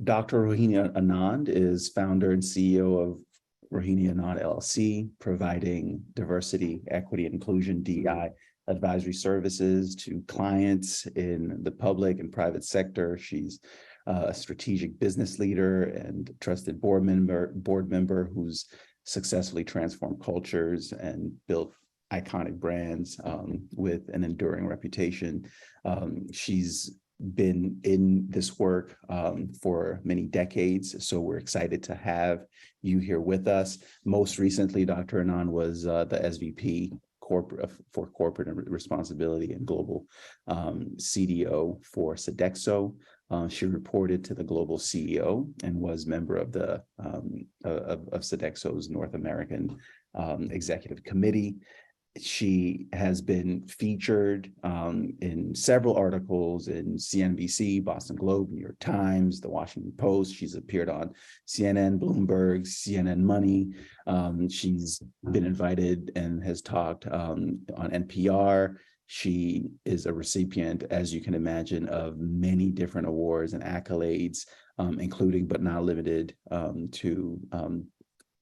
Dr. Rohini Anand is founder and CEO of Rohini Anand LLC, providing diversity, equity, and inclusion DEI advisory services to clients in the public and private sector. She's a strategic business leader and trusted board member who's successfully transformed cultures and built iconic brands with an enduring reputation. She's been in this work for many decades, so we're excited to have you here with us. Most recently, Dr. Anand was the SVP for corporate responsibility and global CDO for Sodexo. She reported to the global CEO and was member of the of Sodexo's North American Executive Committee. She has been featured in several articles in CNBC, Boston Globe, New York Times, The Washington Post. She's appeared on CNN, Bloomberg, CNN Money. She's been invited and has talked on NPR. She is a recipient, as you can imagine, of many different awards and accolades, including but not limited to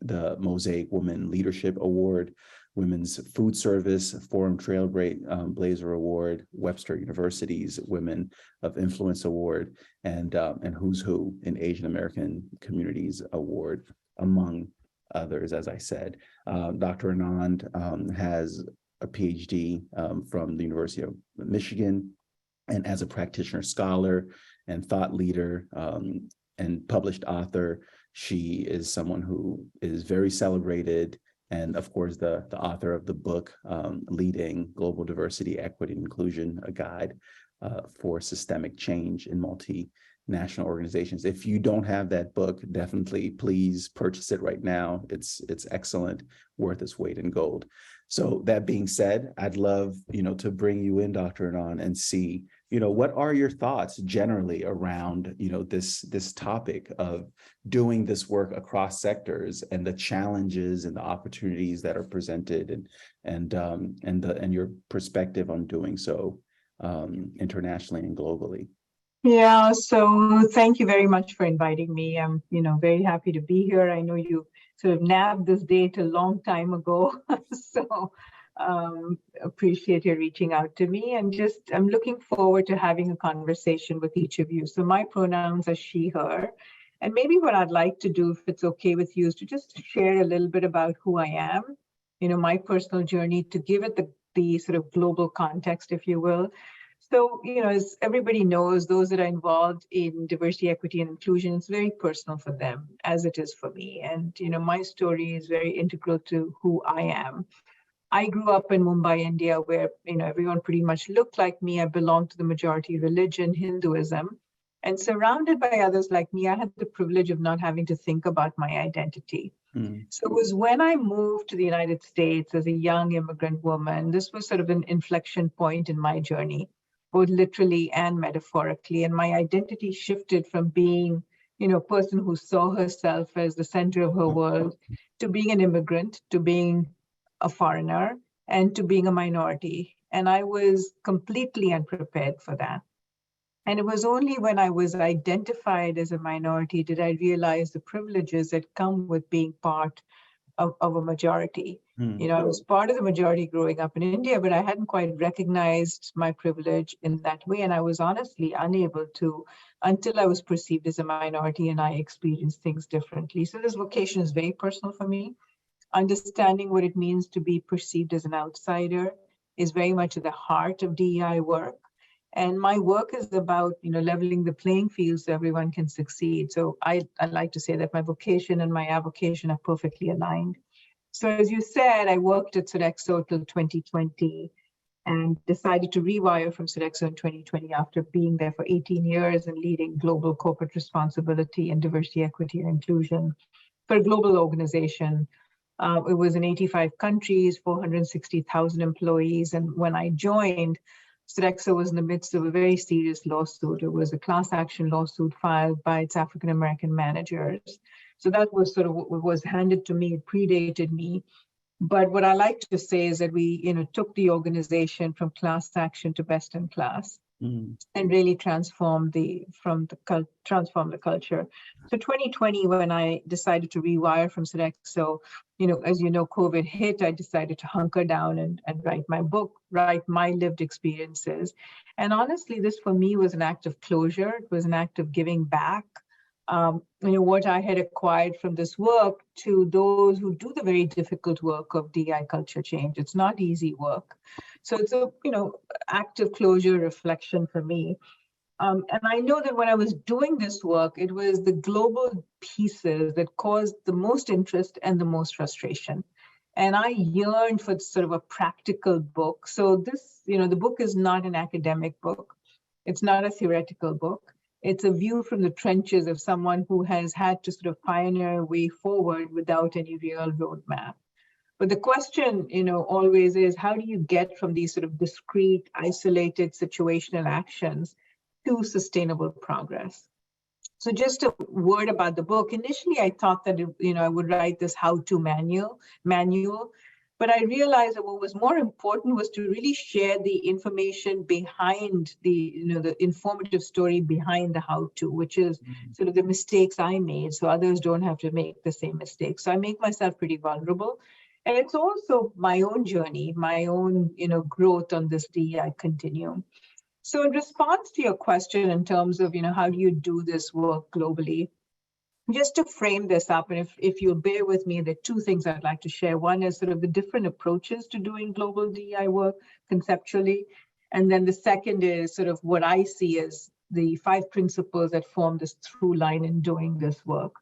the Mosaic Woman Leadership Award, Women's Food Service Forum Trailblazer Award, Webster University's Women of Influence Award, and Who's Who in Asian American Communities Award, among others, as I said. Dr. Anand has a PhD from the University of Michigan, and as a practitioner scholar and thought leader and published author, she is someone who is very celebrated, and of course the author of the book Leading Global Diversity, Equity, and Inclusion, a guide for systemic change in multinational organizations. If you don't have that book, definitely please purchase it right now. It's excellent, worth its weight in gold. So that being said, I'd love to bring you in, Dr. Anand, and see what are your thoughts generally around this topic of doing this work across sectors and the challenges and the opportunities that are presented, and your perspective on doing so internationally and globally. Yeah, so thank you very much for inviting me. I'm very happy to be here. I know you sort of nabbed this date a long time ago, so appreciate your reaching out to me, and I'm looking forward to having a conversation with each of you. So my pronouns are she, her, and maybe what I'd like to do, if it's okay with you, is to just share a little bit about who I am, my personal journey, to give it the sort of global context, if you will. So, as everybody knows, those that are involved in diversity, equity, and inclusion, it's very personal for them, as it is for me. And, my story is very integral to who I am. I grew up in Mumbai, India, where, everyone pretty much looked like me. I belonged to the majority religion, Hinduism. And surrounded by others like me, I had the privilege of not having to think about my identity. So it was when I moved to the United States as a young immigrant woman, this was sort of an inflection point in my journey, both literally and metaphorically. And my identity shifted from being, a person who saw herself as the center of her world, to being an immigrant, to being a foreigner, and to being a minority. And I was completely unprepared for that. And it was only when I was identified as a minority did I realize the privileges that come with being part of a majority. I was part of the majority growing up in India, but I hadn't quite recognized my privilege in that way. And I was honestly unable to until I was perceived as a minority and I experienced things differently. So this vocation is very personal for me. Understanding what it means to be perceived as an outsider is very much at the heart of DEI work. And my work is about, leveling the playing field so everyone can succeed. So I like to say that my vocation and my avocation are perfectly aligned. So as you said, I worked at Sodexo till 2020 and decided to rewire from Sodexo in 2020 after being there for 18 years and leading global corporate responsibility and diversity, equity, and inclusion for a global organization. It was in 85 countries, 460,000 employees. And when I joined, Sodexo was in the midst of a very serious lawsuit. It was a class action lawsuit filed by its African-American managers. So that was sort of what was handed to me. It predated me. But what I like to say is that we, took the organization from class action to best in class. and really transform the culture. So 2020, when I decided to rewire from Sodexo, as you know, COVID hit, I decided to hunker down and write my book, write my lived experiences. And honestly, this for me was an act of closure. It was an act of giving back. What I had acquired from this work to those who do the very difficult work of DI culture change. It's not easy work. So it's a, active closure reflection for me. And I know that when I was doing this work, it was the global pieces that caused the most interest and the most frustration. And I yearned for sort of a practical book. So this, the book is not an academic book. It's not a theoretical book. It's a view from the trenches of someone who has had to sort of pioneer a way forward without any real roadmap. But the question, always is, how do you get from these sort of discrete, isolated situational actions to sustainable progress? So just a word about the book. Initially, I thought that, I would write this how-to manual, but I realized that what was more important was to really share the information behind the informative story behind the how-to, which is sort of the mistakes I made, so others don't have to make the same mistakes. So I make myself pretty vulnerable. And it's also my own journey, my own, growth on this DEI continuum. So in response to your question in terms of, how do you do this work globally, just to frame this up, and if you'll bear with me, there are two things I'd like to share. One is sort of the different approaches to doing global DEI work conceptually. And then the second is sort of what I see as the 5 principles that form this through line in doing this work.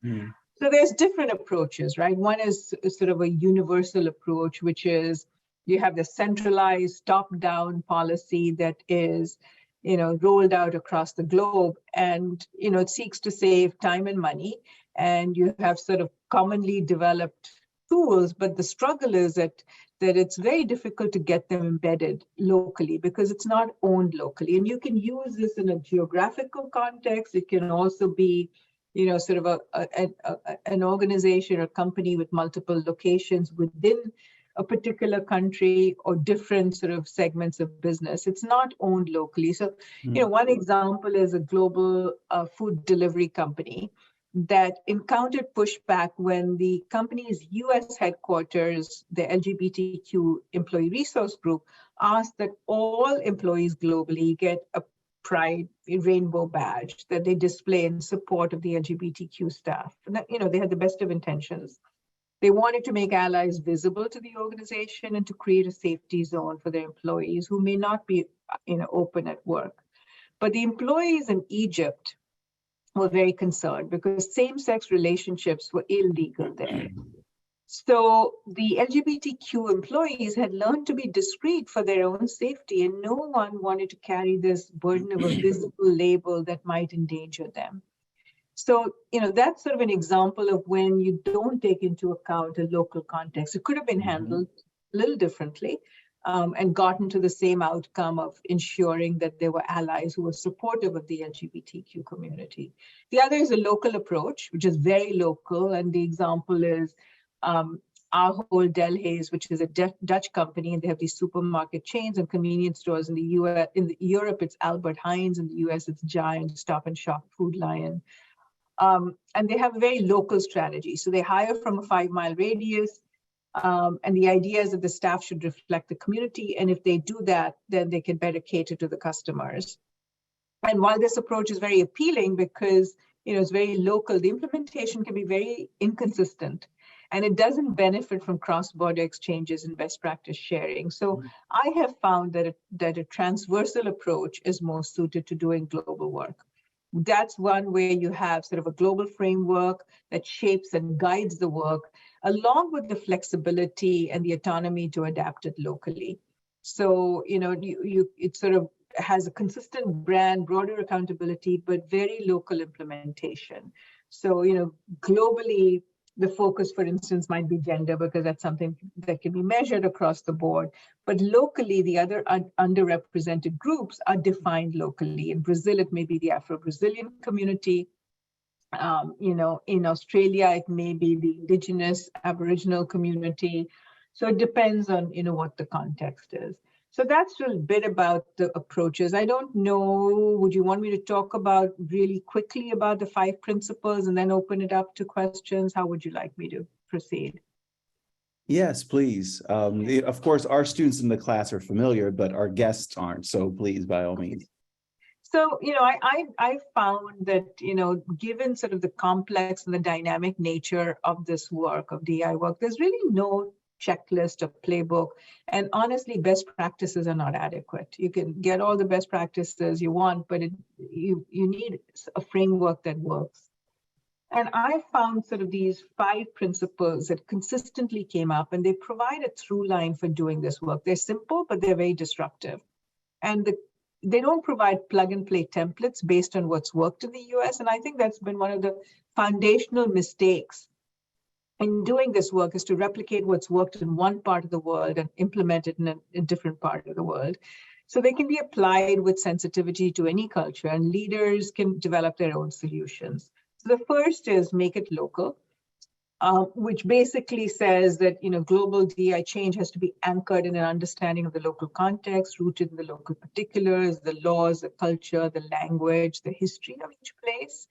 So there's different approaches, right? One is sort of a universal approach, which is you have the centralized top-down policy that is, rolled out across the globe, and, it seeks to save time and money. And you have sort of commonly developed tools, but the struggle is that it's very difficult to get them embedded locally because it's not owned locally. And you can use this in a geographical context. It can also be, sort of an organization or company with multiple locations within a particular country or different sort of segments of business. It's not owned locally. So, one example is a global food delivery company that encountered pushback when the company's US headquarters, the LGBTQ employee resource group, asked that all employees globally get a Pride rainbow badge that they display in support of the LGBTQ staff. And that, they had the best of intentions. They wanted to make allies visible to the organization and to create a safety zone for their employees who may not be, open at work. But the employees in Egypt were very concerned because same-sex relationships were illegal there. So the LGBTQ employees had learned to be discreet for their own safety, and no one wanted to carry this burden of a visible label that might endanger them. So, that's sort of an example of when you don't take into account a local context. It could have been handled a little differently and gotten to the same outcome of ensuring that there were allies who were supportive of the LGBTQ community. The other is a local approach, which is very local. And the example is Ahold Delhaize, which is a Dutch company, and they have these supermarket chains and convenience stores in the US. In Europe, it's Albert Heijn. In the US, it's Giant, Stop and Shop, Food Lion. And they have a very local strategy. So they hire from a 5-mile radius. And the idea is that the staff should reflect the community. And if they do that, then they can better cater to the customers. And while this approach is very appealing because it's very local, the implementation can be very inconsistent. And it doesn't benefit from cross-border exchanges and best practice sharing. So I have found that a transversal approach is more suited to doing global work. That's one where you have sort of a global framework that shapes and guides the work, along with the flexibility and the autonomy to adapt it locally. So, it sort of has a consistent brand, broader accountability, but very local implementation. So, globally, the focus, for instance, might be gender because that's something that can be measured across the board. But locally, the other underrepresented groups are defined locally. In Brazil, it may be the Afro-Brazilian community. In Australia, it may be the indigenous Aboriginal community. So it depends on, what the context is. So that's a bit about the approaches. I don't know, would you want me to talk about really quickly about the 5 principles and then open it up to questions? How would you like me to proceed? Yes, please. Of course, our students in the class are familiar, but our guests aren't. So please, by all means. So, I found that, given sort of the complex and the dynamic nature of this work, of DI work, there's really no checklist or playbook. And honestly, best practices are not adequate. You can get all the best practices you want, but you need a framework that works. And I found sort of these 5 principles that consistently came up, and they provide a through line for doing this work. They're simple, but they're very disruptive. And they don't provide plug and play templates based on what's worked in the US. And I think that's been one of the foundational mistakes in doing this work, is to replicate what's worked in one part of the world and implement it in a different part of the world. So they can be applied with sensitivity to any culture, and leaders can develop their own solutions. So the first is make it local, which basically says that global DEI change has to be anchored in an understanding of the local context, rooted in the local particulars, the laws, the culture, the language, the history of each place.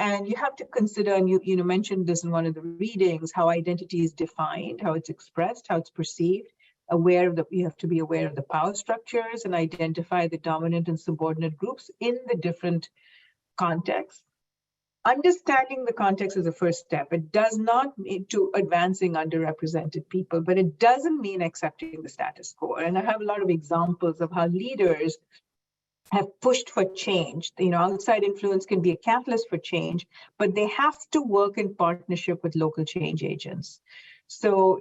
And you have to consider, and you mentioned this in one of the readings, how identity is defined, how it's expressed, how it's perceived. You have to be aware of the power structures and identify the dominant and subordinate groups in the different contexts. Understanding the context is the first step. It does not mean to advancing underrepresented people, but it doesn't mean accepting the status quo. And I have a lot of examples of how leaders have pushed for change. Outside influence can be a catalyst for change, but they have to work in partnership with local change agents. So,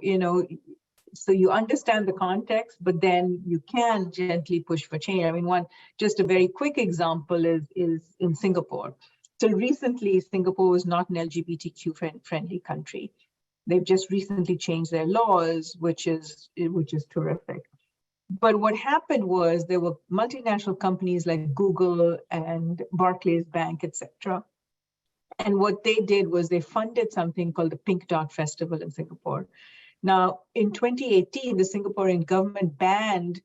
so you understand the context, but then you can gently push for change. I mean, just a very quick example is in Singapore. So recently, Singapore was not an LGBTQ friendly country. They've just recently changed their laws, which is terrific. But what happened was there were multinational companies like Google and Barclays Bank, etc. And what they did was they funded something called the Pink Dot Festival in Singapore. Now, in 2018, the Singaporean government banned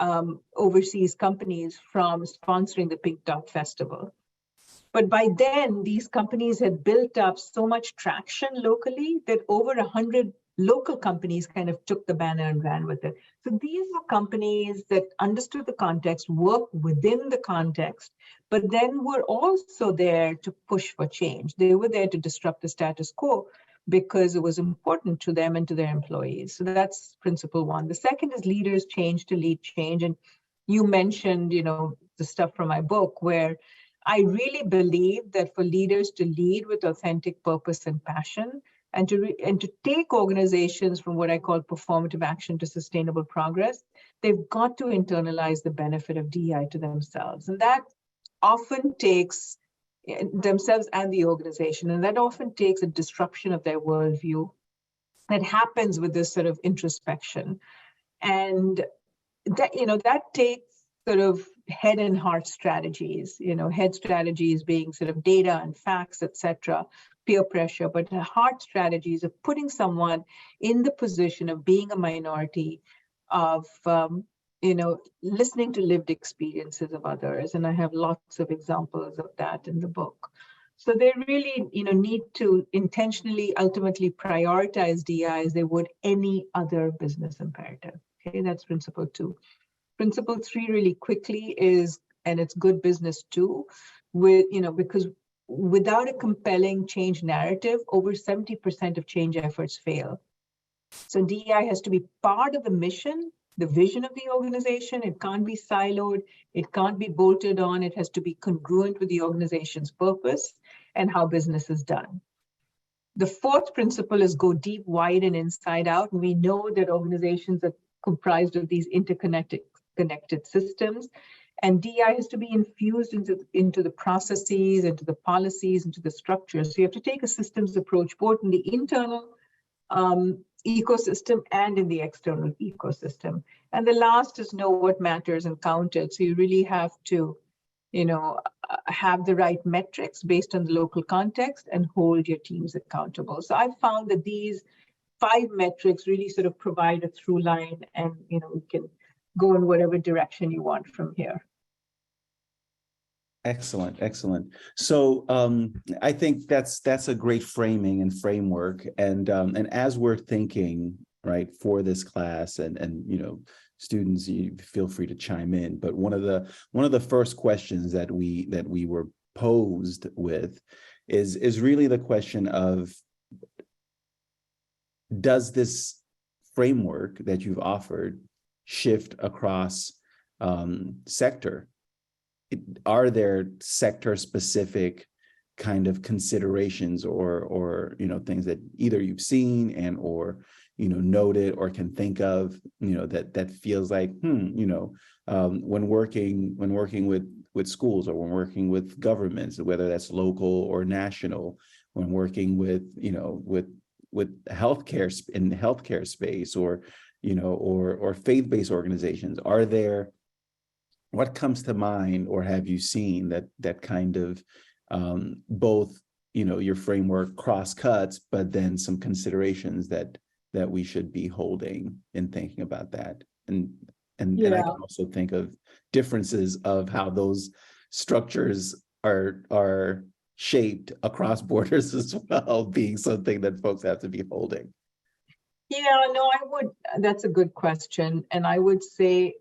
overseas companies from sponsoring the Pink Dot Festival. But by then, these companies had built up so much traction locally that over 100 local companies kind of took the banner and ran with it. So these are companies that understood the context, worked within the context, but then were also there to push for change. They were there to disrupt the status quo because it was important to them and to their employees. So that's principle 1. The second is leaders change to lead change. And you mentioned, the stuff from my book where I really believe that for leaders to lead with authentic purpose and passion, and to take organizations from what I call performative action to sustainable progress, they've got to internalize the benefit of DEI to themselves. And that often takes themselves and the organization, and that often takes a disruption of their worldview that happens with this sort of introspection. And that takes sort of head and heart strategies, head strategies being sort of data and facts, etc., peer pressure, but the heart strategies of putting someone in the position of being a minority, of, listening to lived experiences of others. And I have lots of examples of that in the book. So they really, need to intentionally, ultimately prioritize DEI as they would any other business imperative. Okay, that's principle 2. Principle 3 really quickly is, and it's good business too, because without a compelling change narrative, over 70% of change efforts fail. So DEI has to be part of the mission, the vision of the organization. It can't be siloed. It can't be bolted on. It has to be congruent with the organization's purpose and how business is done. The 4th principle is go deep, wide, and inside out. And we know that organizations are comprised of these interconnected systems. And DEI has to be infused into the processes, into the policies, into the structures. So you have to take a systems approach, both in the internal ecosystem and in the external ecosystem. And the last is know what matters and count it. So you really have to, have the right metrics based on the local context and hold your teams accountable. So I found that these 5 metrics really sort of provide a through line, and we can go in whatever direction you want from here. Excellent, excellent. So I think that's a great framing and framework. And as we're thinking, right, for this class, and students, you feel free to chime in. But one of the first questions that we were posed with is really the question of, does this framework that you've offered shift across sector? Are there sector specific kind of considerations or things that either you've seen and or noted or can think of that feels like when working with schools, or when working with governments, whether that's local or national, when working with with healthcare in the healthcare space, or or faith-based organizations, what comes to mind, or have you seen that kind of both your framework cross cuts, but then some considerations that we should be holding in thinking about that, and I can also think of differences of how those structures are shaped across borders as well, being something that folks have to be holding. Yeah, no, that's a good question, and I would say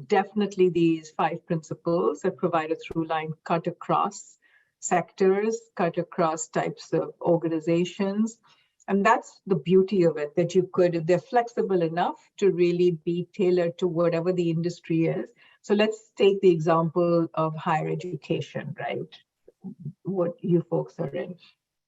definitely these 5 principles that provide a through line cut across sectors, cut across types of organizations. And that's the beauty of it, that they're flexible enough to really be tailored to whatever the industry is. So let's take the example of higher education, right? What you folks are in.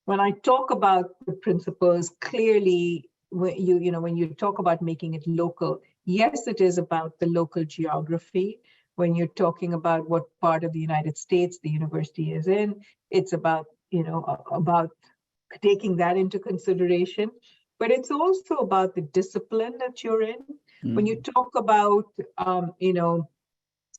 When I talk about the principles, clearly, when you talk about making it local, yes, it is about the local geography. When you're talking about what part of the United States the university is in, it's about taking that into consideration. But it's also about the discipline that you're in. Mm-hmm. When you talk about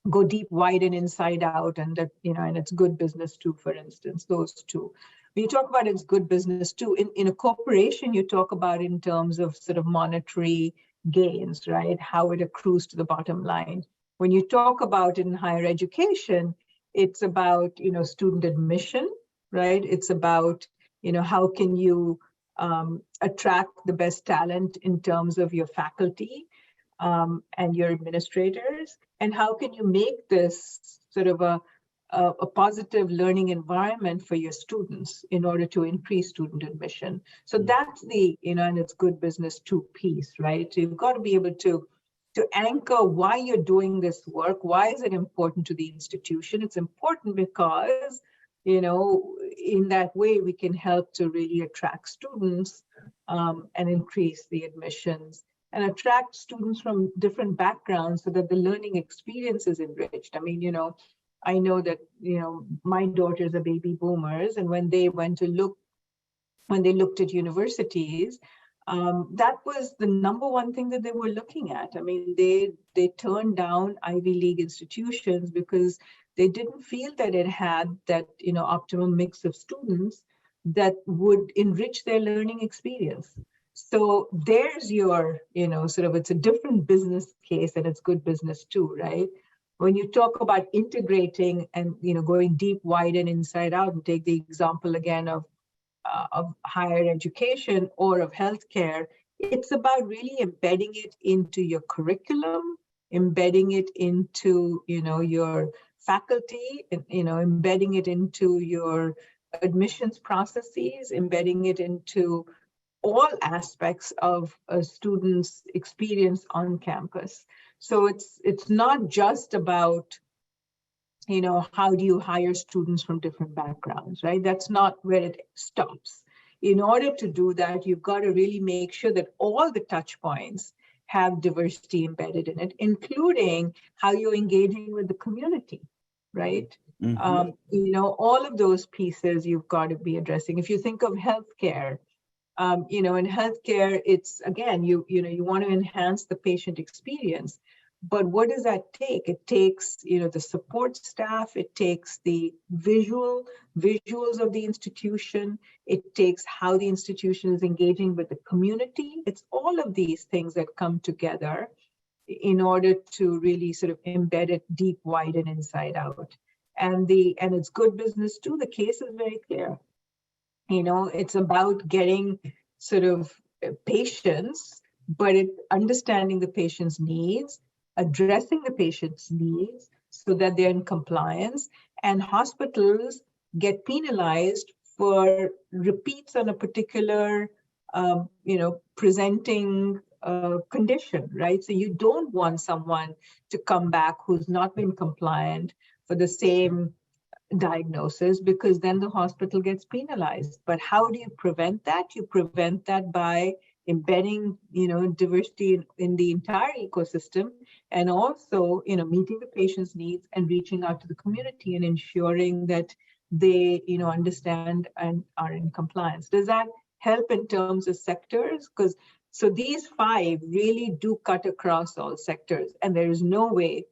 go deep, wide, and inside out, and that and it's good business too, for instance, those two. When you talk about it's good business too, in a corporation, you talk about in terms of sort of monetary gains, right? How it accrues to the bottom line. When you talk about it in higher education, it's about, student admission, right? It's about, how can you attract the best talent in terms of your faculty and your administrators, and how can you make this sort of a positive learning environment for your students in order to increase student admission. So that's the, and it's good business too piece, right? So you've got to be able to anchor why you're doing this work. Why is it important to the institution? It's important because, in that way, we can help to really attract students and increase the admissions and attract students from different backgrounds so that the learning experience is enriched. I mean, I know that, my daughters are baby boomers, and when they looked at universities, that was the number one thing that they were looking at. I mean, they turned down Ivy League institutions because they didn't feel that it had that, optimum mix of students that would enrich their learning experience. So there's your, it's a different business case, and it's good business too, right? When you talk about integrating and, going deep, wide, and inside out, and take the example again of higher education or of healthcare, it's about really embedding it into your curriculum, embedding it into, your faculty, embedding it into your admissions processes, embedding it into all aspects of a student's experience on campus. So it's not just about, how do you hire students from different backgrounds, right? That's not where it stops. In order to do that, you've got to really make sure that all the touch points have diversity embedded in it, including how you're engaging with the community, right? Mm-hmm. All of those pieces you've got to be addressing. If you think of healthcare, in healthcare, it's, again, you want to enhance the patient experience. But what does that take? It takes, the support staff. It takes the visuals of the institution. It takes how the institution is engaging with the community. It's all of these things that come together in order to really sort of embed it deep, wide, and inside out. And it's good business too. The case is very clear. It's about getting sort of patients, but understanding the patient's needs, addressing the patient's needs so that they're in compliance, and hospitals get penalized for repeats on a particular, presenting condition, right? So you don't want someone to come back who's not been compliant for the same diagnosis, because then the hospital gets penalized. But how do you prevent that? You prevent that by embedding, diversity in the entire ecosystem, and also, meeting the patient's needs and reaching out to the community and ensuring that they, understand and are in compliance. Does that help in terms of sectors? So these 5 really do cut across all sectors, and there is no way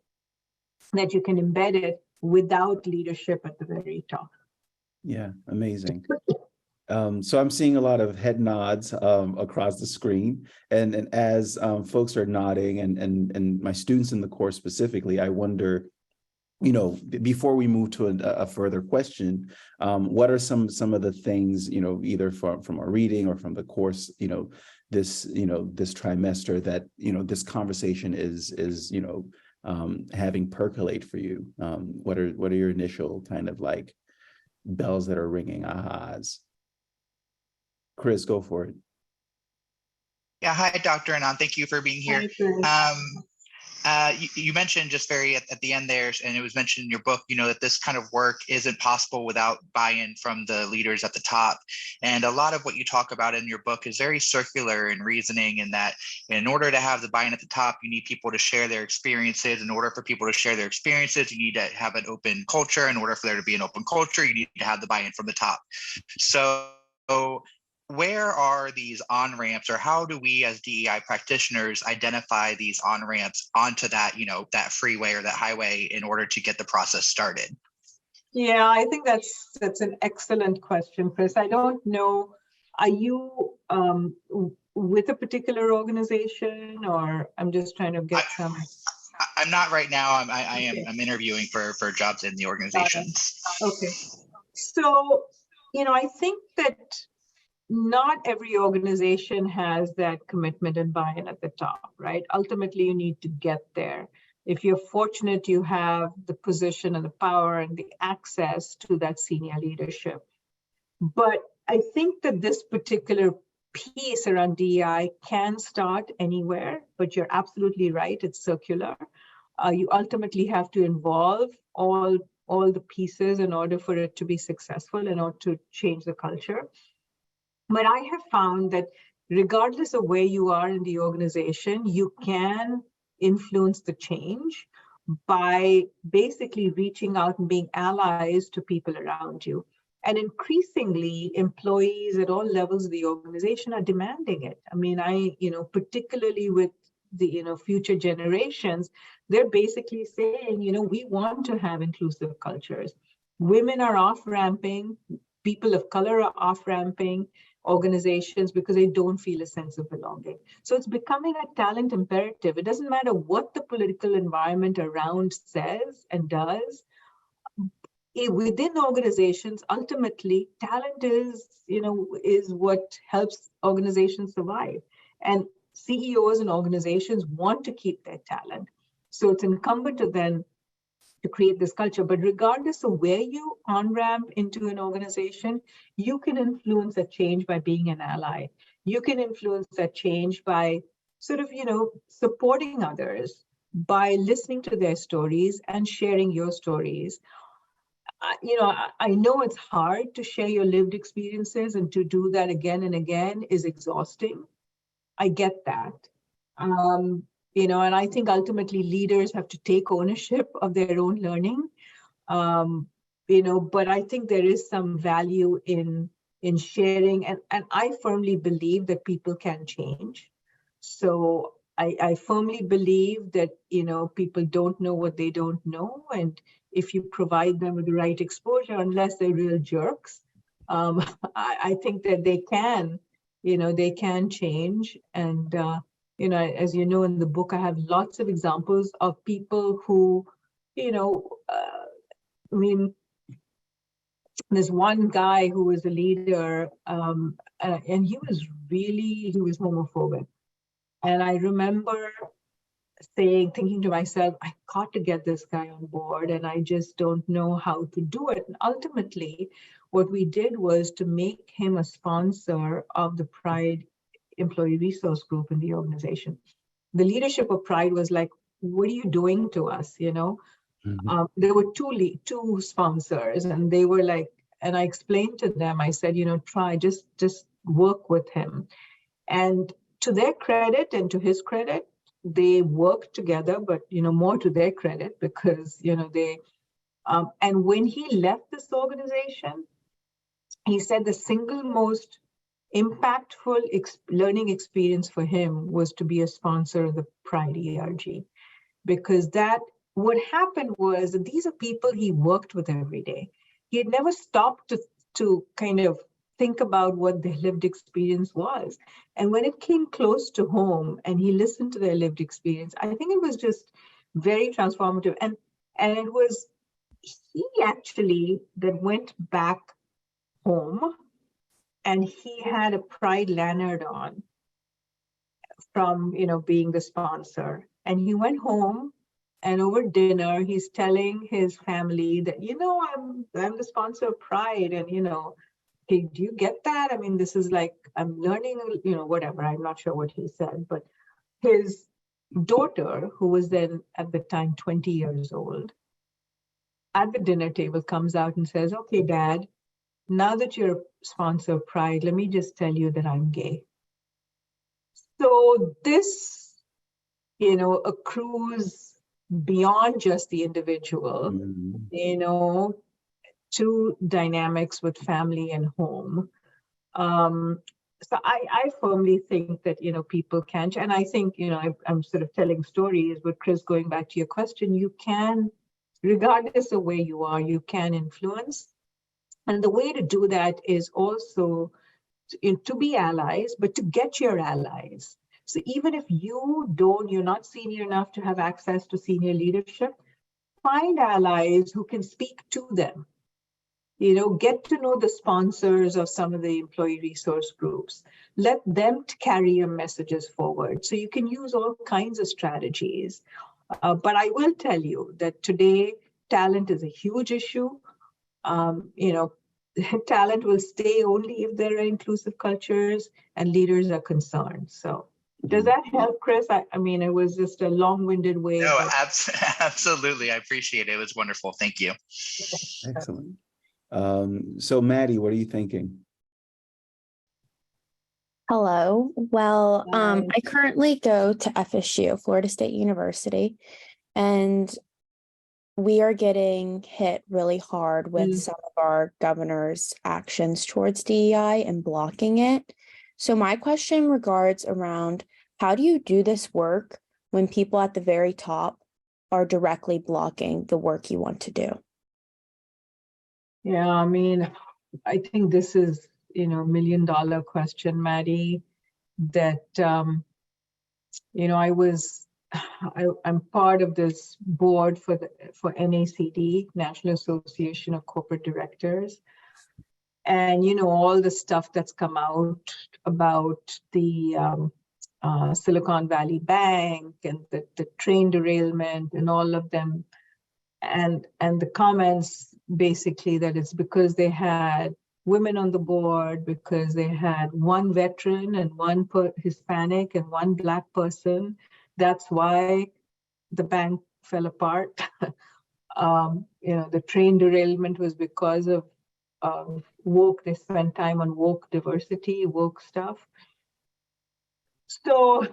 that you can embed it without leadership at the very top. Yeah, amazing. So I'm seeing a lot of head nods across the screen, and as folks are nodding, and my students in the course specifically, I wonder, before we move to a further question, what are some of the things, either from our reading or from the course, this trimester that, this conversation is having percolate for you? What are your initial kind of like bells that are ringing, ahas? Chris, go for it. Yeah, hi, Dr. Anand. Thank you for being here. You mentioned just very at the end there, and it was mentioned in your book, that this kind of work isn't possible without buy-in from the leaders at the top. And a lot of what you talk about in your book is very circular in reasoning, in that in order to have the buy-in at the top, you need people to share their experiences. In order for people to share their experiences, you need to have an open culture. In order for there to be an open culture, you need to have the buy-in from the top. So where are these on-ramps, or how do we as DEI practitioners identify these on-ramps onto that, that freeway or that highway in order to get the process started? Yeah, I think that's an excellent question, Chris. I don't know, are you with a particular organization, or I'm just trying to get some? I'm not right now. I'm interviewing for jobs in the organizations. Okay. So, I think that not every organization has that commitment and buy-in at the top, right? Ultimately, you need to get there. If you're fortunate, you have the position and the power and the access to that senior leadership. But I think that this particular piece around DEI can start anywhere, but you're absolutely right, it's circular. You ultimately have to involve all the pieces in order for it to be successful, in order to change the culture. But I have found that regardless of where you are in the organization, you can influence the change by basically reaching out and being allies to people around you. And increasingly, employees at all levels of the organization are demanding it. I mean, particularly with the, future generations, they're basically saying, we want to have inclusive cultures. Women are off-ramping, people of color are off-ramping organizations because they don't feel a sense of belonging. So it's becoming a talent imperative. It doesn't matter what the political environment around says and does. Within organizations, ultimately, talent is what helps organizations survive. And CEOs and organizations want to keep their talent. So it's incumbent on them to create this culture. But regardless of where you on-ramp into an organization, you can influence that change by being an ally. You can influence that change by sort of, supporting others, by listening to their stories and sharing your stories. I know it's hard to share your lived experiences, and to do that again and again is exhausting. I get that. And I think ultimately leaders have to take ownership of their own learning. But I think there is some value in sharing, and I firmly believe that people can change. So I firmly believe that, people don't know what they don't know. And if you provide them with the right exposure, unless they're real jerks, I think that they can change. And as you know, in the book, I have lots of examples of people who, I mean, there's one guy who was a leader, and he was homophobic. And I remember thinking to myself, I got to get this guy on board, and I just don't know how to do it. And ultimately, what we did was to make him a sponsor of the Pride Employee Resource Group in the organization. The leadership of Pride was like, what are you doing to us? There were two sponsors, and they were like, and I explained to them, I said, try, just work with him. And to their credit and to his credit, they worked together, but, more to their credit because, they, and when he left this organization, he said the single most impactful learning experience for him was to be a sponsor of the Pride ERG, because what happened was that these are people he worked with every day. He had never stopped to kind of think about what their lived experience was. And when it came close to home and he listened to their lived experience, I think it was just very transformative. And it was he actually that went back home, and he had a Pride lanyard on from, being the sponsor. And he went home, and over dinner, he's telling his family that, I'm the sponsor of Pride, and, hey, do you get that? I mean, this is like, I'm learning, whatever. I'm not sure what he said, but his daughter, who was then at the time 20 years old, at the dinner table comes out and says, okay, Dad, now that you're a sponsor of Pride, let me just tell you that I'm gay. So this, accrues beyond just the individual, to dynamics with family and home. So I firmly think that, people can, and I think, I'm sort of telling stories, but Chris, going back to your question, you can, regardless of where you are, you can influence. And the way to do that is also to be allies, but to get your allies. So even if you're not senior enough to have access to senior leadership, find allies who can speak to them. Get to know the sponsors of some of the employee resource groups. Let them carry your messages forward. So you can use all kinds of strategies. But I will tell you that today, talent is a huge issue. Talent will stay only if there are inclusive cultures and leaders are concerned. So does that help, Chris? I mean, it was just a long-winded way. No, absolutely. I appreciate it. It was wonderful. Thank you. Excellent. So Maddie, what are you thinking? Hello. Well, I currently go to FSU, Florida State University, and we are getting hit really hard with some of our governor's actions towards DEI and blocking it. So my question regards around, how do you do this work when people at the very top are directly blocking the work you want to do? Yeah, I mean, I think this is, $1 million question, Maddie, that, I'm part of this board for NACD, National Association of Corporate Directors. And, all the stuff that's come out about the Silicon Valley Bank and the train derailment and all of them. And the comments basically that it's because they had women on the board, because they had one veteran and one Hispanic and one Black person. That's why the bank fell apart. The train derailment was because of woke. They spent time on woke diversity, woke stuff. So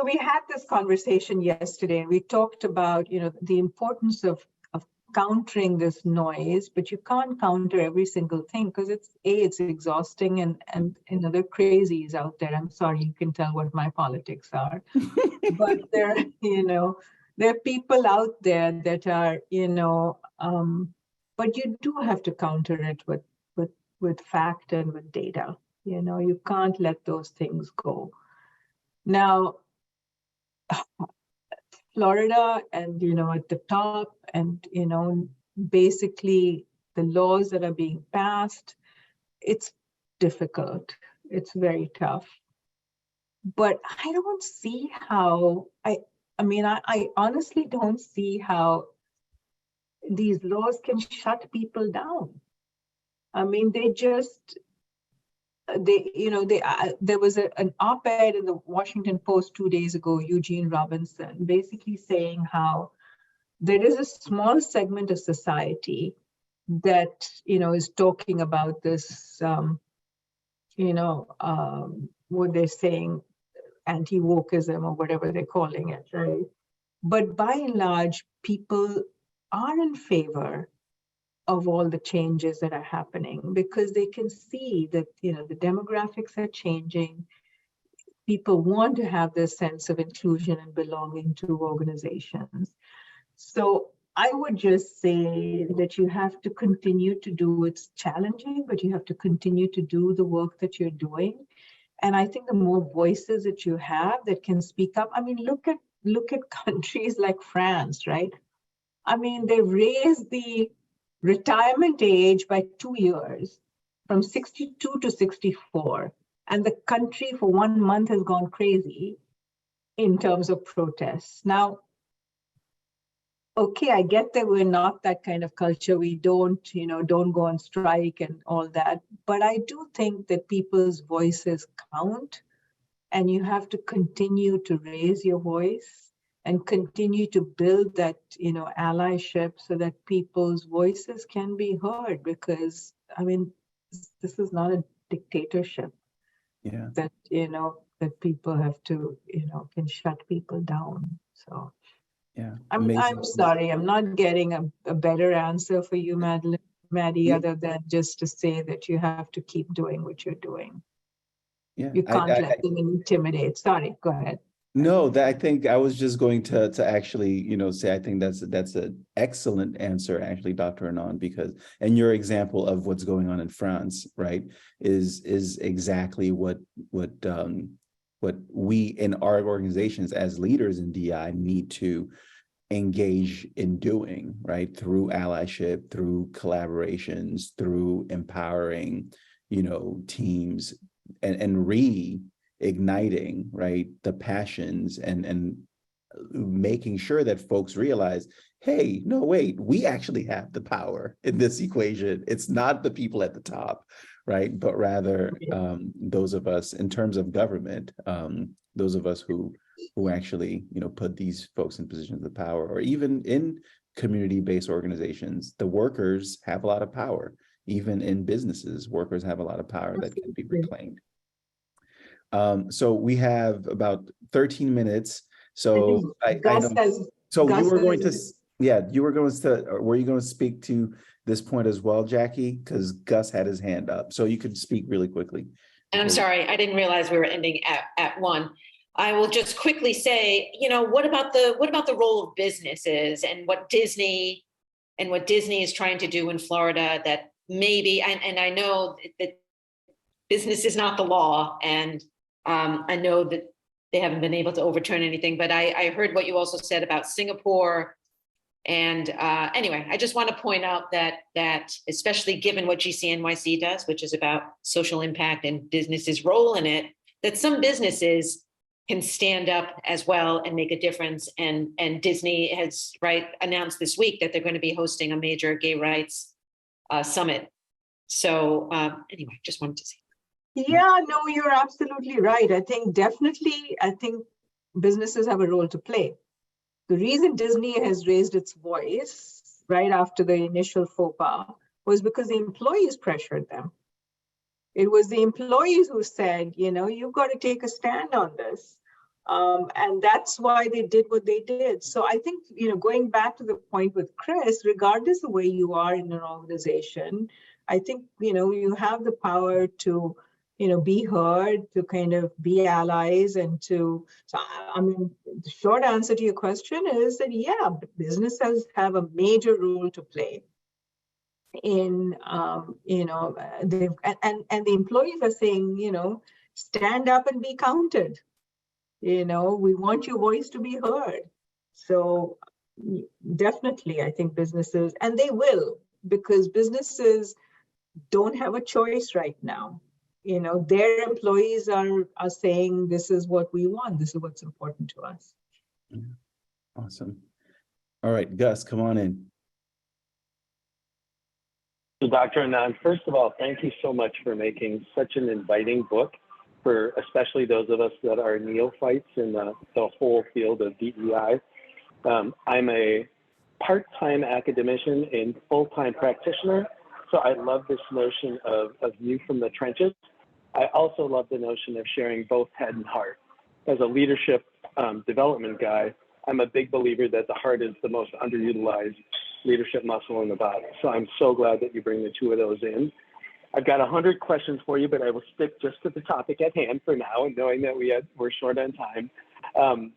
we had this conversation yesterday, and we talked about, the importance of countering this noise, but you can't counter every single thing because it's exhausting, and there are crazies out there. I'm sorry, you can tell what my politics are, but there are people out there that are, but you do have to counter it with fact and with data. You can't let those things go. Now, Florida and, at the top and, basically the laws that are being passed, it's difficult. It's very tough. But I don't see how, I honestly don't see how these laws can shut people down. I mean, there was an op-ed in the Washington Post 2 days ago, Eugene Robinson, basically saying how there is a small segment of society that, is talking about this, what they're saying, anti-wokeism or whatever they're calling it, right? But by and large, people are in favor of all the changes that are happening because they can see that, the demographics are changing. People want to have this sense of inclusion and belonging to organizations. So I would just say that you have to continue to do, it's challenging, but you have to continue to do the work that you're doing. And I think the more voices that you have that can speak up, I mean, look at countries like France, right? I mean, they raised the retirement age by 2 years from 62 to 64. And the country for 1 month has gone crazy in terms of protests. Now, okay, I get that we're not that kind of culture. We don't go on strike and all that. But I do think that people's voices count, and you have to continue to raise your voice and continue to build that, allyship so that people's voices can be heard, because, I mean, this is not a dictatorship. Yeah. That, that people have to, can shut people down. So. Yeah. I'm sorry, I'm not getting a better answer for you, Maddie, Yeah. other than just to say that you have to keep doing what you're doing. Yeah. You can't let them intimidate. Sorry, go ahead. No, that I think I was just going to actually, say I think that's an excellent answer, actually, Dr. Anand, because and your example of what's going on in France, right, is exactly what we in our organizations as leaders in DI need to engage in doing, right, through allyship, through collaborations, through empowering, teams and igniting, right, the passions and making sure that folks realize, hey, no, wait, we actually have the power in this equation. It's not the people at the top, right, but rather those of us in terms of government, those of us who actually, put these folks in positions of power, or even in community-based organizations, the workers have a lot of power. Even in businesses, workers have a lot of power that can be reclaimed. So we have about 13 minutes. So I know. So you were going to, were you going to speak to this point as well, Jackie? Because Gus had his hand up, so you could speak really quickly. And I'm sorry, I didn't realize we were ending at 1. I will just quickly say, what about the role of businesses and what Disney is trying to do in Florida that maybe, and I know that business is not the law, and I know that they haven't been able to overturn anything, but I heard what you also said about Singapore. And anyway, I just want to point out that especially given what GCNYC does, which is about social impact and businesses' role in it, that some businesses can stand up as well and make a difference. And Disney has announced this week that they're going to be hosting a major gay rights summit. So anyway, just wanted to say. Yeah, no, you're absolutely right. I think businesses have a role to play. The reason Disney has raised its voice right after the initial faux pas was because the employees pressured them. It was the employees who said, you've got to take a stand on this. And that's why they did what they did. So I think, going back to the point with Chris, regardless of where you are in an organization, I think, you have the power to, be heard, to kind of be allies, and so I mean, the short answer to your question is that, yeah, businesses have a major role to play in, and the employees are saying, stand up and be counted. We want your voice to be heard. So definitely, I think businesses, and they will, because businesses don't have a choice right now. Their employees are saying, this is what we want. This is what's important to us. Awesome. All right, Gus, come on in. So Dr. Anand, first of all, thank you so much for making such an inviting book for especially those of us that are neophytes in the whole field of DEI. I'm a part-time academician and full-time practitioner, so I love this notion of you from the trenches. I also love the notion of sharing both head and heart. As a leadership development guy, I'm a big believer that the heart is the most underutilized leadership muscle in the body. So I'm so glad that you bring the two of those in. I've got 100 questions for you, but I will stick just to the topic at hand for now, and knowing that we're short on time.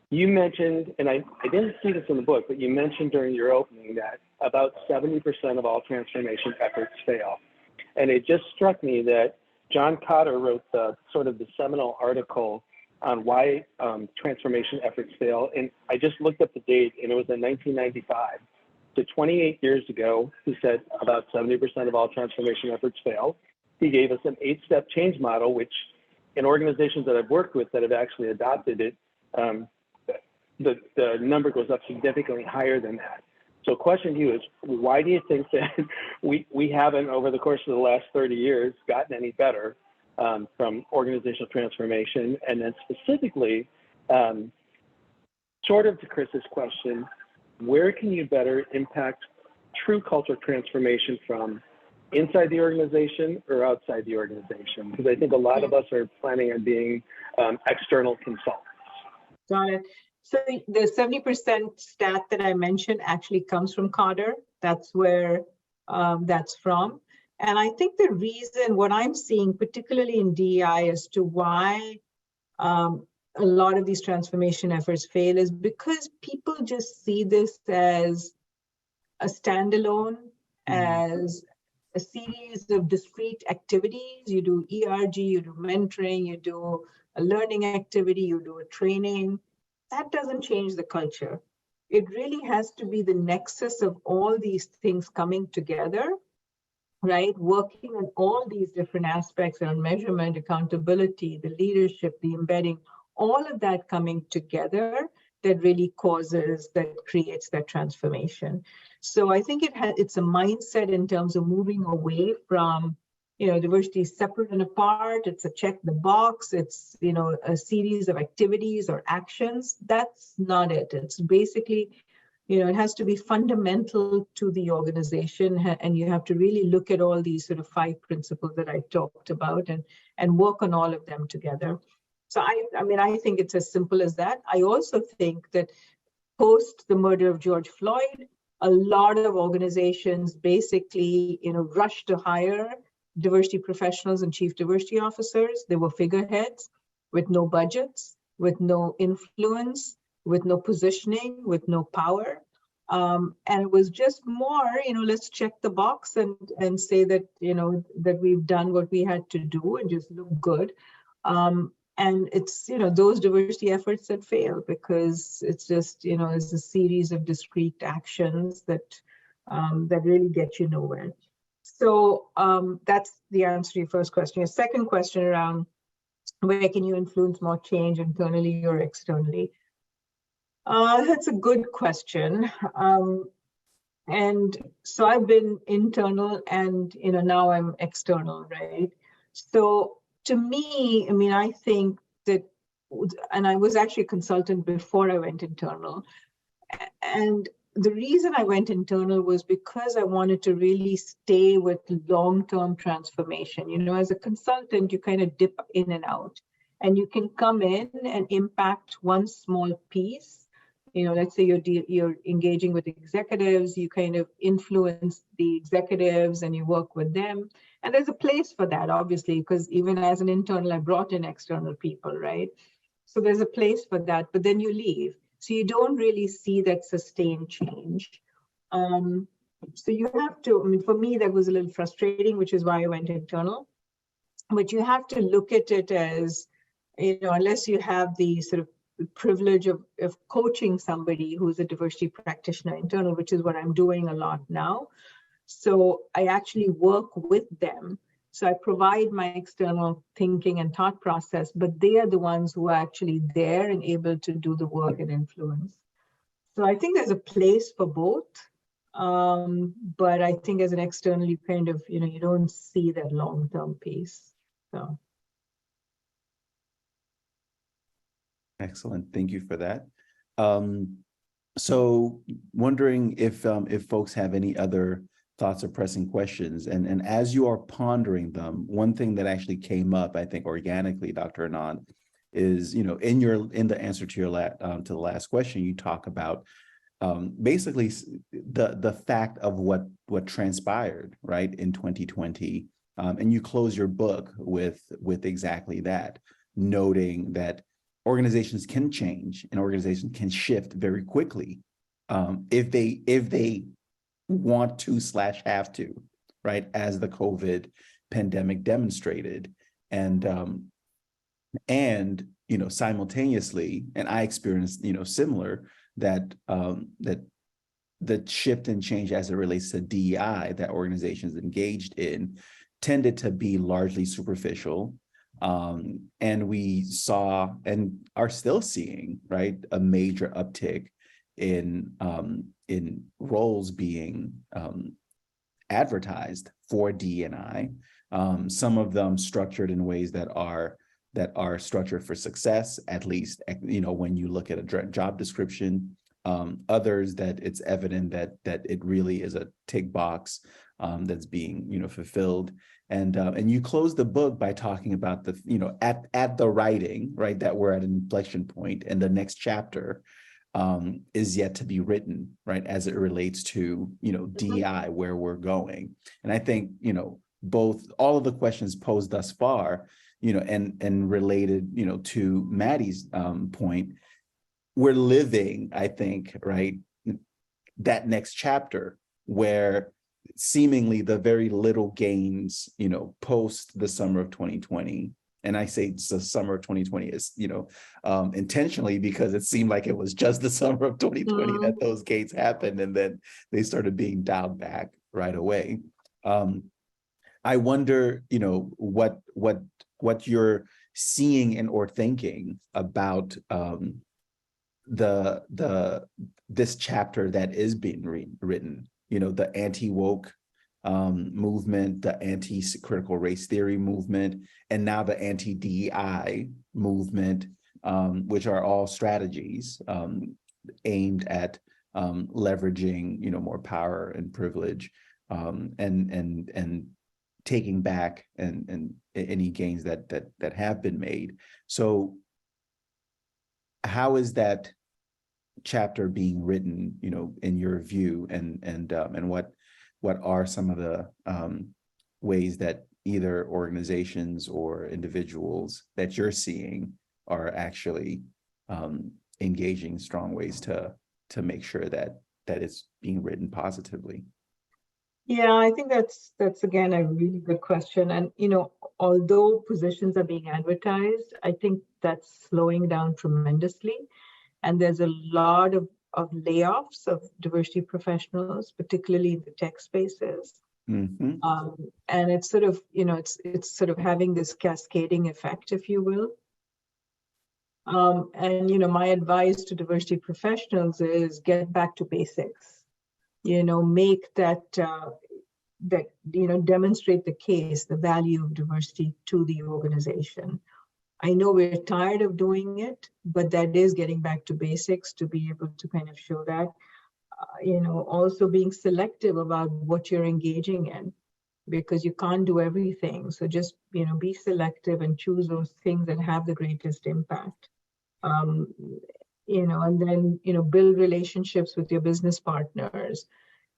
You mentioned, and I didn't see this in the book, but you mentioned during your opening that about 70% of all transformation efforts fail. And it just struck me that John Kotter wrote the seminal article on why transformation efforts fail. And I just looked up the date, and it was in 1995. So 28 years ago, he said about 70% of all transformation efforts fail. He gave us an 8-step change model, which in organizations that I've worked with that have actually adopted it, the number goes up significantly higher than that. So question to you is, why do you think that we haven't, over the course of the last 30 years, gotten any better from organizational transformation? And then specifically, sort of to Chris's question, where can you better impact true cultural transformation from inside the organization or outside the organization? Because I think a lot of us are planning on being external consultants. Got it. So the 70% stat that I mentioned actually comes from Kotter. That's where that's from. And I think the reason, what I'm seeing, particularly in DEI, as to why a lot of these transformation efforts fail is because people just see this as a standalone, as a series of discrete activities. You do ERG, you do mentoring, you do a learning activity, you do a training. That doesn't change the culture. It really has to be the nexus of all these things coming together, right? Working on all these different aspects around measurement, accountability, the leadership, the embedding, all of that coming together that really creates that transformation. So I think it's a mindset in terms of moving away from, diversity is separate and apart. It's a check the box. It's, a series of activities or actions. That's not it. It's basically, it has to be fundamental to the organization, and you have to really look at all these sort of 5 principles that I talked about and work on all of them together. So I think it's as simple as that. I also think that post the murder of George Floyd, a lot of organizations basically, rushed to hire diversity professionals and chief diversity officers. They were figureheads with no budgets, with no influence, with no positioning, with no power. And it was just more, let's check the box and say that, that we've done what we had to do and just look good. And it's, those diversity efforts that fail because it's just, it's a series of discrete actions that really get you nowhere. So that's the answer to your first question. Your second question around where can you influence more change internally or externally? That's a good question. And so I've been internal and, now I'm external, right? So to me, I think that, and I was actually a consultant before I went internal. And the reason I went internal was because I wanted to really stay with long-term transformation. As a consultant, you kind of dip in and out, and you can come in and impact one small piece. Let's say you're engaging with executives, you kind of influence the executives and you work with them. And there's a place for that, obviously, because even as an internal, I brought in external people, right? So there's a place for that, but then you leave. So you don't really see that sustained change. So you have to, for me, that was a little frustrating, which is why I went internal. But you have to look at it as, unless you have the sort of privilege of coaching somebody who's a diversity practitioner internal, which is what I'm doing a lot now. So I actually work with them. So I provide my external thinking and thought process, but they are the ones who are actually there and able to do the work and influence. So I think there's a place for both. But I think as an external, you kind of, you don't see that long-term piece. So. Excellent. Thank you for that. So wondering if folks have any other thoughts or pressing questions, and as you are pondering them, one thing that actually came up, I think organically, Dr. Anand, is in the answer to the last question, you talk about basically the fact of what transpired right in 2020, and you close your book with exactly that, noting that organizations can change and organizations can shift very quickly if they want to / have to, right, as the COVID pandemic demonstrated. And simultaneously, and I experienced similar, that that the shift and change as it relates to DEI that organizations engaged in tended to be largely superficial. And we saw and are still seeing, right, a major uptick in roles being advertised for D&I, some of them structured in ways that are structured for success, at least when you look at a job description. Others that it's evident that it really is a tick box that's being fulfilled. And you close the book by talking about the at the writing, right, that we're at an inflection point, and the next chapter is yet to be written, right, as it relates to DEI, where we're going. And I think both all of the questions posed thus far, and related to Maddie's point, we're living, I think, right, that next chapter where seemingly the very little gains, post the summer of 2020. And I say the summer of 2020 is, intentionally, because it seemed like it was just the summer of 2020 that those gains happened, and then they started being dialed back right away. I wonder, what you're seeing and or thinking about this chapter that is being written, the anti-woke movement, the anti-critical race theory movement, and now the anti-DEI movement, which are all strategies aimed at leveraging, more power and privilege, and taking back and any gains that have been made. So how is that chapter being written, in your view, and what are some of the ways that either organizations or individuals that you're seeing are actually engaging strong ways to make sure that it's being written positively? Yeah, I think that's again a really good question. And although positions are being advertised, I think that's slowing down tremendously. And there's a lot of layoffs of diversity professionals, particularly in the tech spaces. Mm-hmm. And it's sort of, it's sort of having this cascading effect, if you will. And my advice to diversity professionals is get back to basics. Make that demonstrate the case, the value of diversity to the organization. I know we're tired of doing it, but that is getting back to basics to be able to kind of show that. Also being selective about what you're engaging in, because you can't do everything. So just, be selective and choose those things that have the greatest impact. And then, build relationships with your business partners,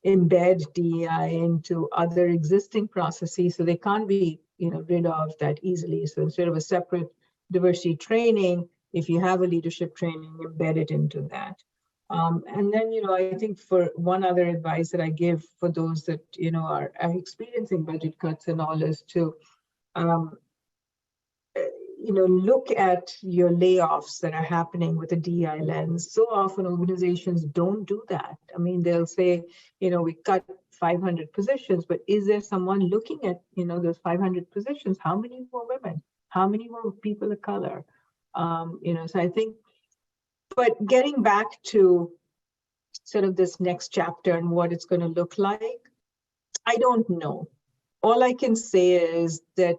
embed DEI into other existing processes so they can't be, rid of that easily. So instead of a separate diversity training, if you have a leadership training, embed it into that. And then, I think for one other advice that I give for those that, are experiencing budget cuts and all is to, look at your layoffs that are happening with a DEI lens. So often organizations don't do that. I mean, they'll say, we cut 500 positions, but is there someone looking at, those 500 positions? How many were women? How many were people of color? So I think, but getting back to sort of this next chapter and what it's going to look like, I don't know. All I can say is that,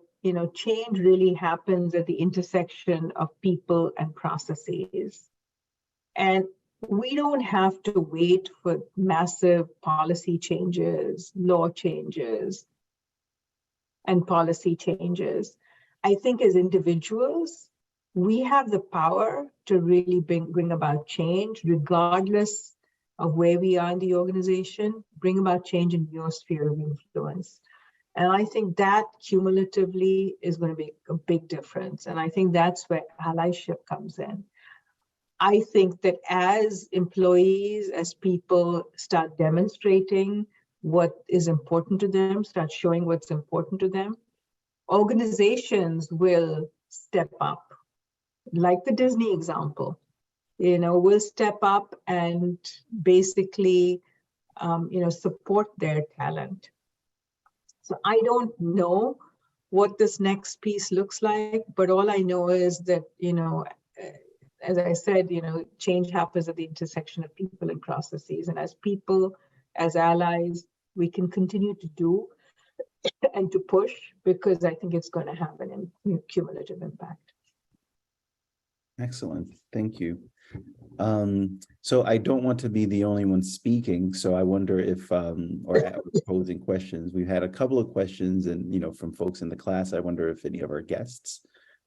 change really happens at the intersection of people and processes. And we don't have to wait for massive policy changes, law changes, and policy changes. I think as individuals, we have the power to really bring about change, regardless of where we are in the organization, bring about change in your sphere of influence. And I think that cumulatively is going to make a big difference. And I think that's where allyship comes in. I think that as employees, as people start demonstrating what is important to them, start showing what's important to them, organizations will step up. Like the Disney example, will step up and basically, support their talent. So I don't know what this next piece looks like, but all I know is that, as I said, change happens at the intersection of people and processes. And as people, as allies, we can continue to do and to push, because I think it's going to have an cumulative impact. Excellent. Thank you. So I don't want to be the only one speaking. So I wonder if, or posing questions. We've had a couple of questions and, from folks in the class. I wonder if any of our guests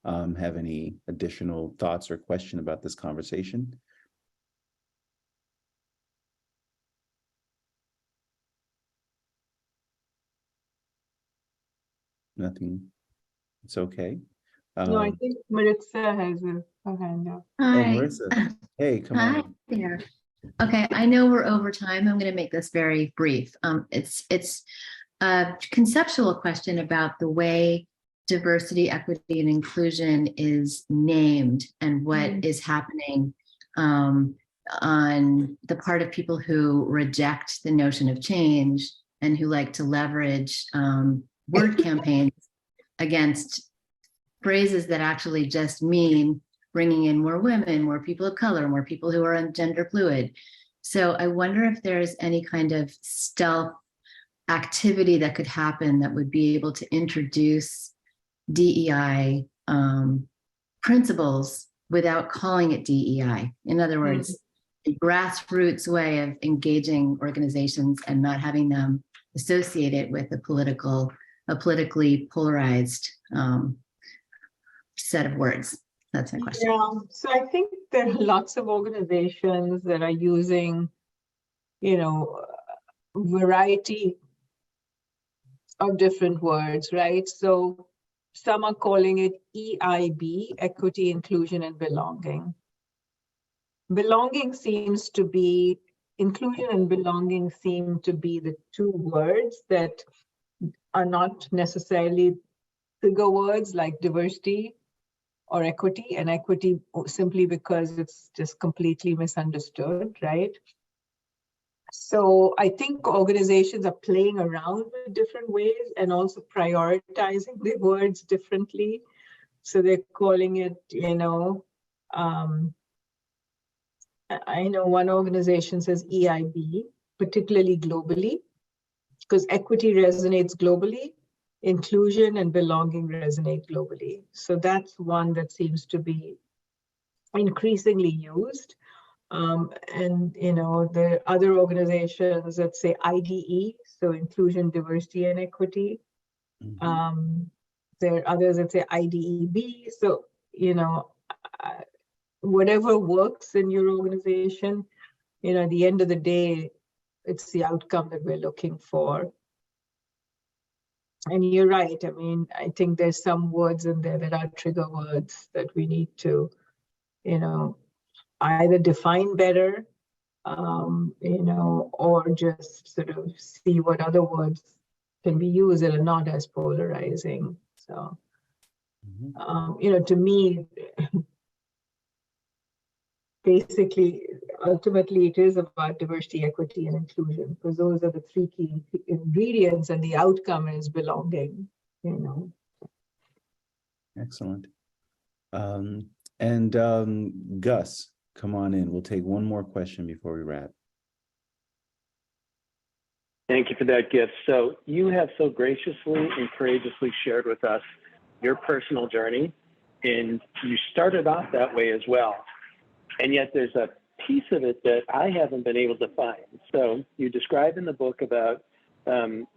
have any additional thoughts or question about this conversation. Nothing. It's okay. No, I think Maritza has a hand up. Hi. Oh, Marissa. Hey, come Hi on. there. Okay, I know we're over time. I'm going to make this very brief. It's a conceptual question about the way diversity, equity, and inclusion is named and what is happening on the part of people who reject the notion of change and who like to leverage word campaigns against phrases that actually just mean bringing in more women, more people of color, more people who are gender fluid. So I wonder if there's any kind of stealth activity that could happen that would be able to introduce DEI principles without calling it DEI. In other words, a grassroots way of engaging organizations and not having them associate it with a politically polarized set of words. That's my question. Yeah, so I think there are lots of organizations that are using, variety of different words, right? So some are calling it EIB, equity, inclusion, and belonging. Belonging seems to be, inclusion and belonging seem to be the two words that are not necessarily bigger words like diversity or equity, and equity simply because it's just completely misunderstood, right? So I think organizations are playing around with different ways and also prioritizing the words differently. So they're calling it, I know one organization says EIB, particularly globally, because equity resonates globally. Inclusion and belonging resonate globally. So that's one that seems to be increasingly used. And, there are other organizations that say IDE, so inclusion, diversity, and equity. There are others that say IDEB. So, whatever works in your organization, at the end of the day, it's the outcome that we're looking for. And you're right. I mean, I think there's some words in there that are trigger words that we need to, either define better, or just sort of see what other words can be used that are not as polarizing. So, To me, basically, ultimately, it is about diversity, equity, and inclusion, because those are the three key ingredients, and the outcome is belonging. Excellent. Gus, come on in. We'll take one more question before we wrap. Thank you for that gift. So you have so graciously and courageously shared with us your personal journey, and you started off that way as well. And yet there's a piece of it that I haven't been able to find. So you describe in the book about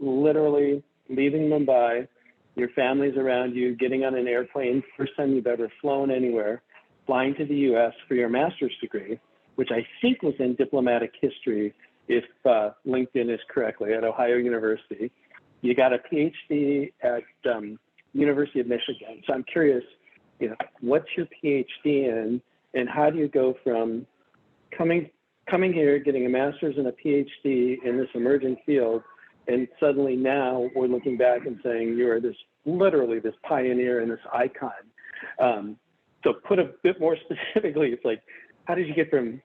literally leaving Mumbai, your family's around you, getting on an airplane, first time you've ever flown anywhere, flying to the US for your master's degree, which I think was in diplomatic history, if LinkedIn is correctly, at Ohio University. You got a PhD at University of Michigan. So I'm curious, what's your PhD in, and how do you go from coming here, getting a master's and a PhD in this emerging field, and suddenly now we're looking back and saying you are literally this pioneer and this icon. So put a bit more specifically, it's like, how did you get from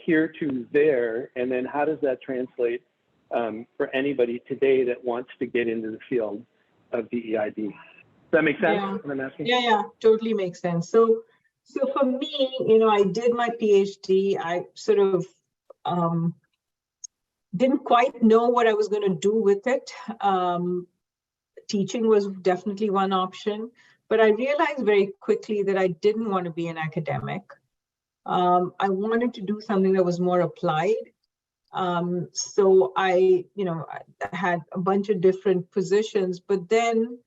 here to there, and then how does that translate for anybody today that wants to get into the field of DEI? Does that make sense? Yeah. What I'm asking? Yeah, totally makes sense. So for me, I did my PhD. I sort of didn't quite know what I was going to do with it. Teaching was definitely one option, but I realized very quickly that I didn't want to be an academic. I wanted to do something that was more applied. So I had a bunch of different positions, but then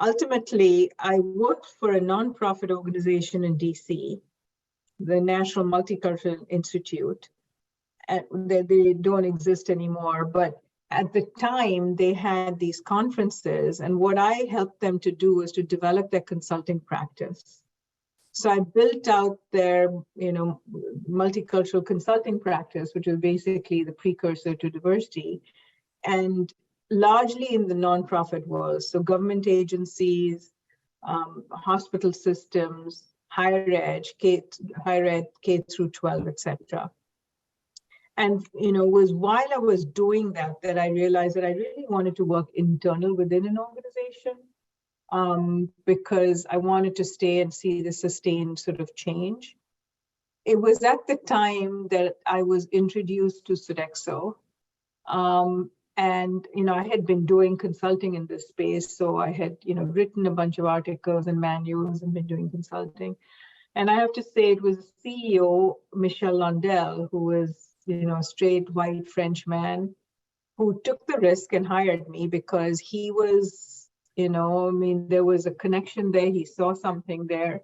ultimately I worked for a nonprofit organization in DC, the National Multicultural Institute. And they don't exist anymore, but at the time they had these conferences, and what I helped them to do was to develop their consulting practice. So I built out their, multicultural consulting practice, which is basically the precursor to diversity, and largely in the nonprofit world. So government agencies, hospital systems, higher ed, K through 12, etc. And, it was while I was doing that I realized that I really wanted to work internal within an organization, because I wanted to stay and see the sustained sort of change. It was at the time that I was introduced to Sodexo. And, I had been doing consulting in this space. So I had, written a bunch of articles and manuals and been doing consulting. And I have to say it was CEO, Michel Landel, who was, a straight white French man who took the risk and hired me because he was, there was a connection there. He saw something there.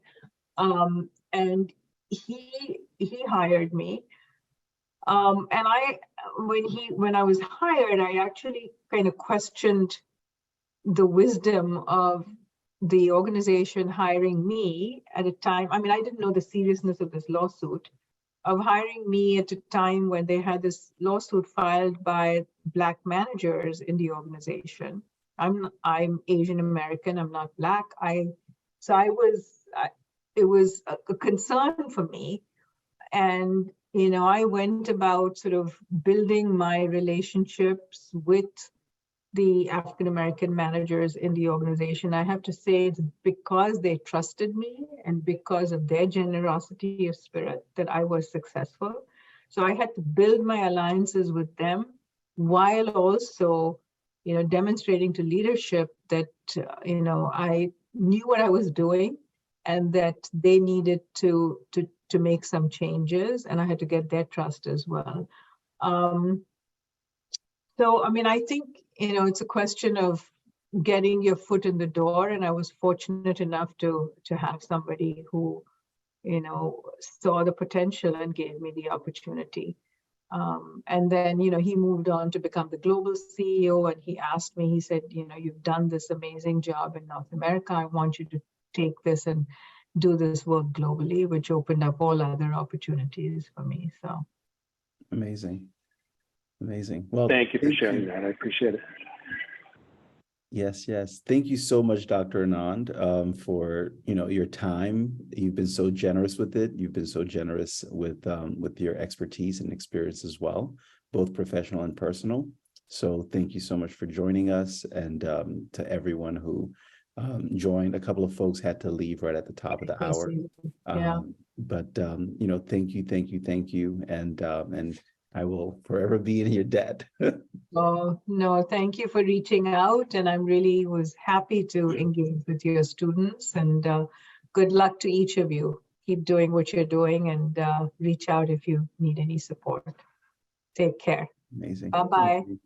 And he hired me. And when I was hired, I actually kind of questioned the wisdom of the organization hiring me at a time. I didn't know the seriousness of this lawsuit, of hiring me at a time when they had this lawsuit filed by Black managers in the organization. I'm Asian American, I'm not Black. It was a concern for me. And, I went about sort of building my relationships with the African American managers in the organization. I have to say it's because they trusted me and because of their generosity of spirit that I was successful. So I had to build my alliances with them while also, demonstrating to leadership that, I knew what I was doing and that they needed to make some changes, and I had to get their trust as well. So, I think, it's a question of getting your foot in the door. And I was fortunate enough to have somebody who, saw the potential and gave me the opportunity. And then, he moved on to become the global CEO. And he asked me, he said, you've done this amazing job in North America. I want you to take this and do this work globally, which opened up all other opportunities for me. So amazing. Well, thank you for sharing that. I appreciate it. Yes, yes. Thank you so much, Dr. Anand, for your time. You've been so generous with it. You've been so generous with your expertise and experience as well, both professional and personal. So thank you so much for joining us, and to everyone who joined. A couple of folks had to leave right at the top of the hour. Yeah. But thank you, and I will forever be in your debt. Oh, no, thank you for reaching out. And I really was happy to engage with your students, and good luck to each of you. Keep doing what you're doing, and reach out if you need any support. Take care. Amazing. Bye-bye. Thank you.